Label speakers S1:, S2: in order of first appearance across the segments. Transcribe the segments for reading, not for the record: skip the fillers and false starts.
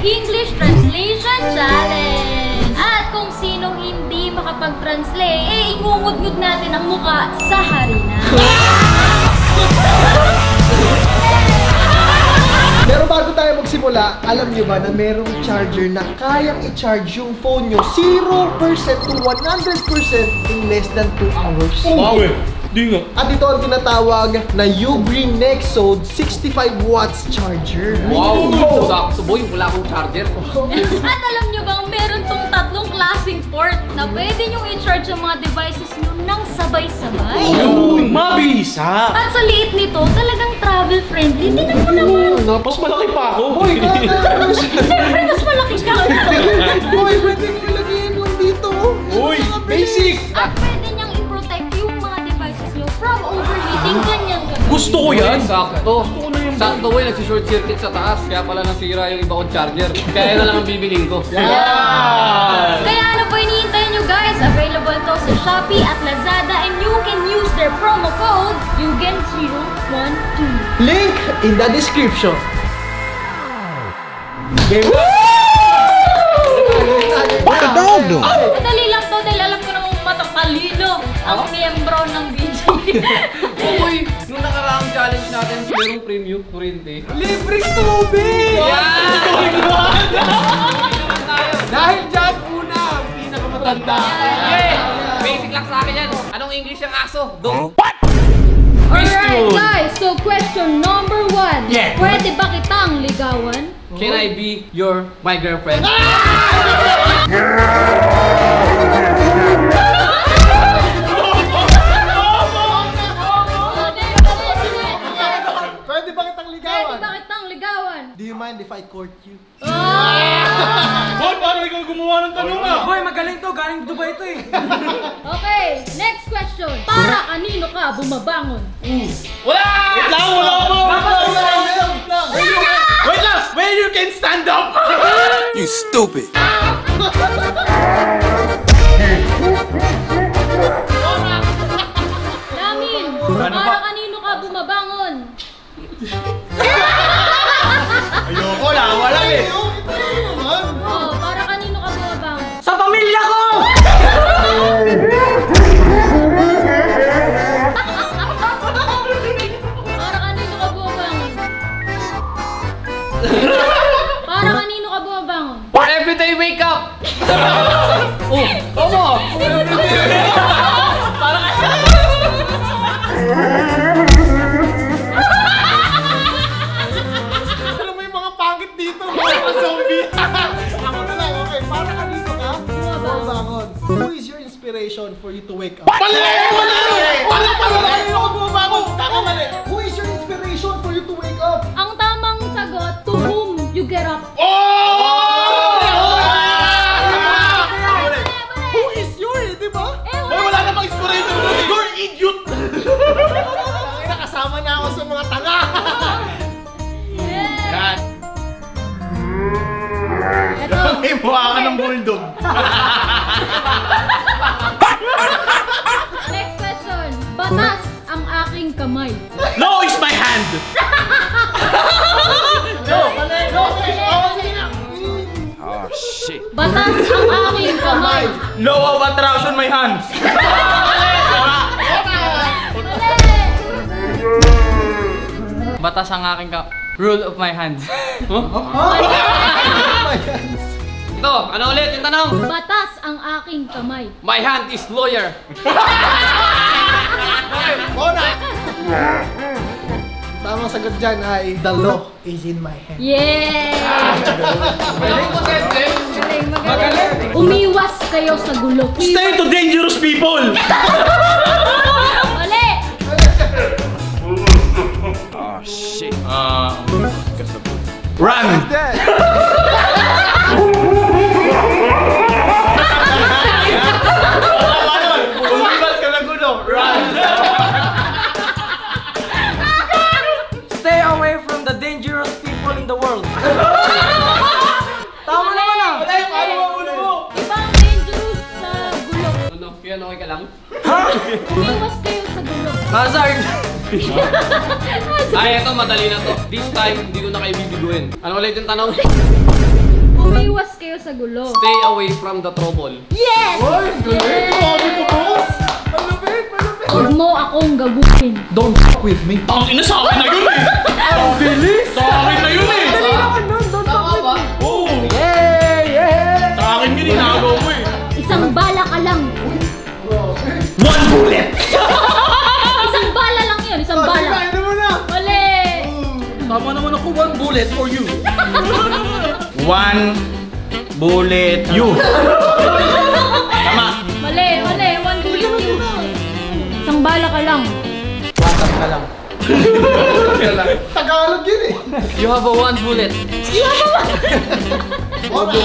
S1: English Translation Challenge. At kung sinong hindi makapag-translate, eh ingungud-ngud natin ang muka sa harina.
S2: Pero bago tayo magsimula, alam nyo ba na merong charger na kayang i-charge yung phone nyo 0% to 100% in less than 2 hours?
S3: Wow eh! Di nga.
S2: At ito ang tinatawag na Ugreen Nexode 65 watts charger.
S4: Wow! Sakto boy, wala akong charger.
S1: At alam nyo bang meron tong tatlong klaseng port na pwede nyo i-charge ang mga devices nyo nang sabay-sabay.
S3: Uy, mabisa!
S1: At sa liit nito, talagang travel-friendly. Tingnan mo naman.
S3: Mas malaki pa ako.
S2: Hoy,
S1: Siyempre, mas malaki ka.
S2: Hoy, pwede ko ilagyan lang dito.
S3: Uy, basic!
S1: At pwede niyang i-protect yung mga devices nyo from overheating. Ganyan.
S3: Gusto ko yan!
S4: Sakto. Sakto boy, nagsi-short circuit sa taas. Kaya pala nasira yung iba kong charger. Kaya na lang ang bibiling ko.
S3: Yan!
S1: Kaya ano po iniintay nyo guys? Available to sa Shopee at Lazada and you can use their promo code UGEN012.
S2: Link in the description.
S5: What the dog doing?
S1: Madali lang to dahil alam ko namang matatalino ang miyembro ng BG.
S4: Uy, nung nakaraang challenge natin, merong premium kurente.
S2: Libreng tubig! Dahil dyan una ang pinakamatanda.
S4: Okay! Basic lang sa akin yan. Anong English ang aso? Dog.
S1: Alright guys, so question number 1.
S3: Yeah.
S1: Pwede ba kitang ligawan?
S4: Can I be my girlfriend?
S2: Pwede ba kitang
S1: Pwede
S2: ligawan?
S1: ba kitang ligawan?
S2: Do you mind if I court you?
S3: Boy, paano ikaw gumawa ng tanong ah?
S6: Boy, magaling to. Galing Dubai to eh.
S1: Okay, next question. Para kanino ka bumabangon?
S4: Wala!
S3: Wait lang, wala po! Wait lang! When you can stand up!
S5: You stupid.
S1: Lamin, para kanino ka bumabangon?
S3: Ayoko lang, wala eh!
S1: Oh, para kanino ka bumabangon?
S6: Sa pamilya ko!
S1: Para kanino ka bumabangon? Para kanino ka bumabangon?
S4: For everyday wake up! Oh, tama!
S2: Alam mo yung mga pangit dito, mga zombie. Ako na lang, okay. Para kanino ka? Bumabangon. Who is your inspiration for you to wake up?
S3: Mali! Mali!
S2: Kanino ka bumabangon? Kakamali. Who is your inspiration for you to wake up?
S1: Ang tamang sagot, to whom you get up.
S2: Who is your, di ba?
S3: Boy, wala namang inspiration mo! You're idiot!
S2: Nakasama na ako sa mga tanga.
S3: Yan!
S1: Ito,
S3: May mukha ka ng bulldog!
S1: next question. Batas ang aking kamay.
S3: No is my hand!
S5: Oh shit.
S1: Batas ang aking kamay.
S3: Law of attraction my hands!
S4: Batas ang aking rule of my hands. Ito, ano ulit yung tanong?
S1: Batas ang aking kamay.
S4: My hand is lawyer.
S2: Tamang sagot dyan ay the law is in my hand.
S1: Yeah!
S4: Magaling ko sente.
S1: Magaling. Umiwas kayo sa gulo.
S3: Stay to dangerous people!
S1: Mali!
S5: Oh shit.
S3: Run! Umiwas ka na gulo! Run!
S6: Stay away from the dangerous people in the world. Tama naman ah.
S1: Ibang dangerous sa gulo.
S4: Ano, yan okay ka lang?
S1: Umiwas kayo sa gulo.
S4: Hazard! Ay, eto, madali na to. This time, hindi ko na kayo bibiguin. Ano ulit yung tanong?
S1: Umiwas kayo sa gulo.
S4: Stay away from the trouble.
S1: Yes!
S2: Ay, galing! Tumawag ko, boss! Malupit!
S1: Huwag mo akong gagawin.
S2: Don't fuck with me.
S3: Ang ina sa akin na yun eh!
S2: Ang bilis!
S3: Sa akin na yun eh!
S4: Tama ba?
S3: Oo!
S2: Yeah!
S3: Sa akin yun inagaw mo eh!
S1: Isang bala ka lang.
S3: One bullet!
S1: Isang bala lang yun. Isang bala.
S2: Ano mo na?
S1: Mali.
S3: Tama naman ako, one bullet for you! One bullet you! Tama!
S1: Mali. One bullet you. Isang bala ka lang.
S2: Tagalog yun eh.
S4: You have a one bullet.
S2: Bobo.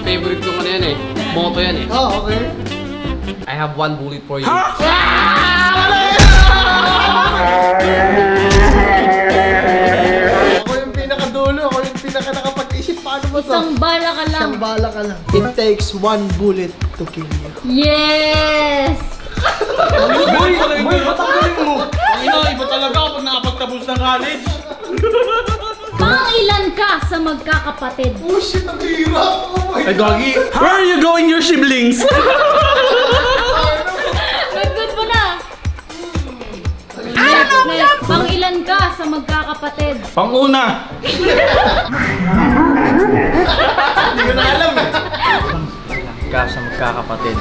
S4: Favorite ko ano yan eh. Moto yan eh.
S2: Oh, okay.
S4: I have one bullet for you.
S2: Ako yung pinakadulo. Ako yung pinaka nakapag-isip. Paano mo to?
S1: Isang bala ka lang.
S2: Isang bala ka lang. It takes one bullet to kill you.
S1: Yes!
S3: Boy, ba't ang galing mo? Ang ina, iba talaga kapag nakapagtapos ng college.
S1: Pangilan ka sa magkakapatid?
S2: Oh shit, ang hirap! Oh my
S3: Ay, Gagi, where are you going, your siblings?
S1: Good mo na. Next. Pangilan ka sa magkakapatid?
S3: Panguna. Hindi ko na alam eh.
S6: Ka sa magkakapatid.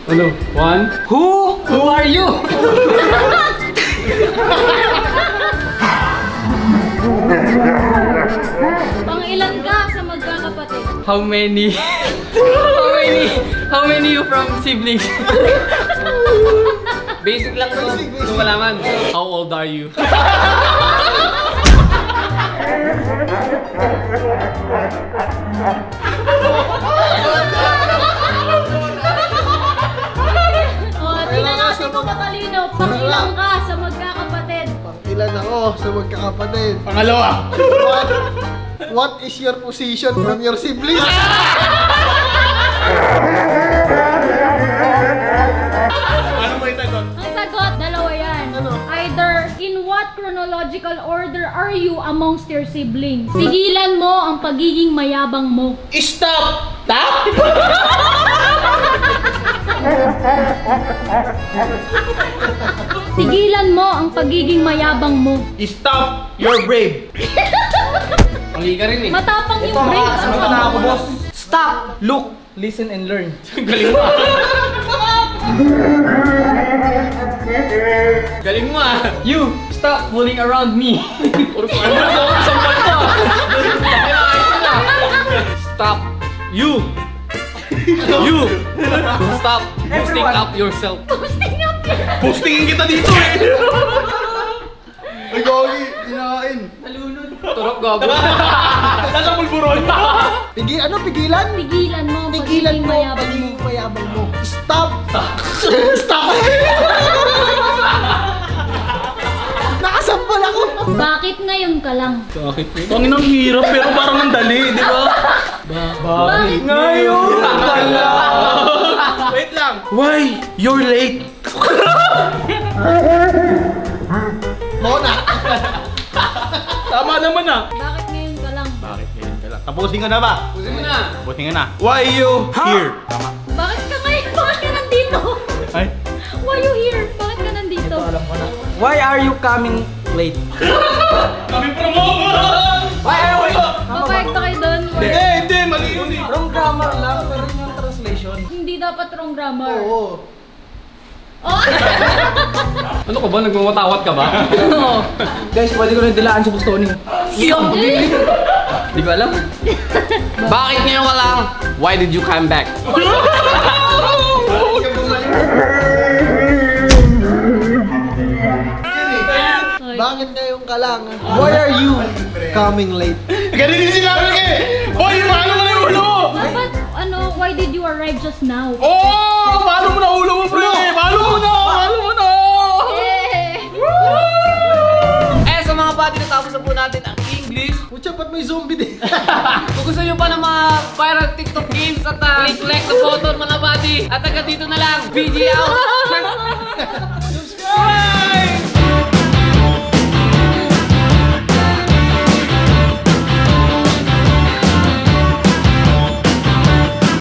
S4: Ano? One?
S6: Who are you?
S1: Pangilan ka sa magkakapatid?
S6: How many you from siblings?
S4: Basic lang to. Gusto malaman. How old are you?
S1: Tingnan natin kung matalino. Pangilan ka sa magkakapatid?
S2: Ilan ako sa magkakapatid?
S3: Pangalawa.
S2: What is your position from your siblings?
S3: Ano mo itagot?
S1: Ang sagot, dalawa yan. Either, in what chronological order are you amongst your siblings? Tigilan mo ang pagiging mayabang mo.
S3: Stop! Tap!
S1: Tigilan mo ang pagiging mayabang mo.
S3: Stop! You're brave!
S4: Mali ka rin eh.
S1: Matapang yung brain.
S6: Stop, look, listen and learn.
S4: Galing mo ah. Galing mo ah.
S6: You, stop fooling around me.
S4: Puro pa ano na ako isang banto. Stop. You. Stop boosting up yourself.
S1: Posting up yun.
S3: Postingin kita dito eh!
S2: Ay, Gogi, kinain.
S4: Turok gago.
S3: Nasa pulburon!
S2: Pigilan?
S1: Tigilan mo ang
S2: Tigilan
S1: pagiging
S2: mo ang
S1: mayabang mo.
S2: pagiging mayabang mo. Stop! Stop! Nakasampal ako!
S1: Bakit ngayon ka lang?
S3: Bakit? Ang inang hirap pero parang ang dali, di ba?
S1: Bakit
S3: Ngayon! Wait lang! Why? You're late!
S2: Mona!
S3: Tama naman ah!
S1: Bakit ngayon ka lang?
S3: Bakit ngayon ka lang? Tapusin ka na ba?
S4: Tapusin mo na.
S3: Tapusin ka na. Why you here? Tama.
S1: Bakit ka ngayon? Bakit ka nandito?
S3: Ay?
S1: Why you here? Bakit ka nandito?
S6: Why are you coming late?
S3: Kami promote!
S1: Papayag na kayo doon? Or
S3: Hindi! Mali yun eh!
S6: Wrong grammar lang, pero yun yung translation.
S1: hindi dapat wrong grammar?
S2: Oo.
S1: Oh!
S4: Ano ka ba? Nagmamatawat ka ba?
S6: Guys, pwede ko na dilaan sa Bustoni. Di ko alam.
S4: Bakit ngayon ka lang? Why did you come back?
S2: Bakit ngayon ka lang? Why are you coming late?
S3: Ganun din sinabi ka eh! Boy, paano mo na yung ulo mo?
S1: Dapat, why did you arrive just now?
S3: Oh! Paano mo na ulo mo, pre? Paano mo na? Paano mo na?
S1: Eh!
S4: Sa mga bati, natapos na po natin ang English.
S2: Pucha, ba't may zombie din?
S4: Kung gusto nyo pa ng mga viral TikTok games at click like the button mga bati. At hanggang dito na lang. BG out!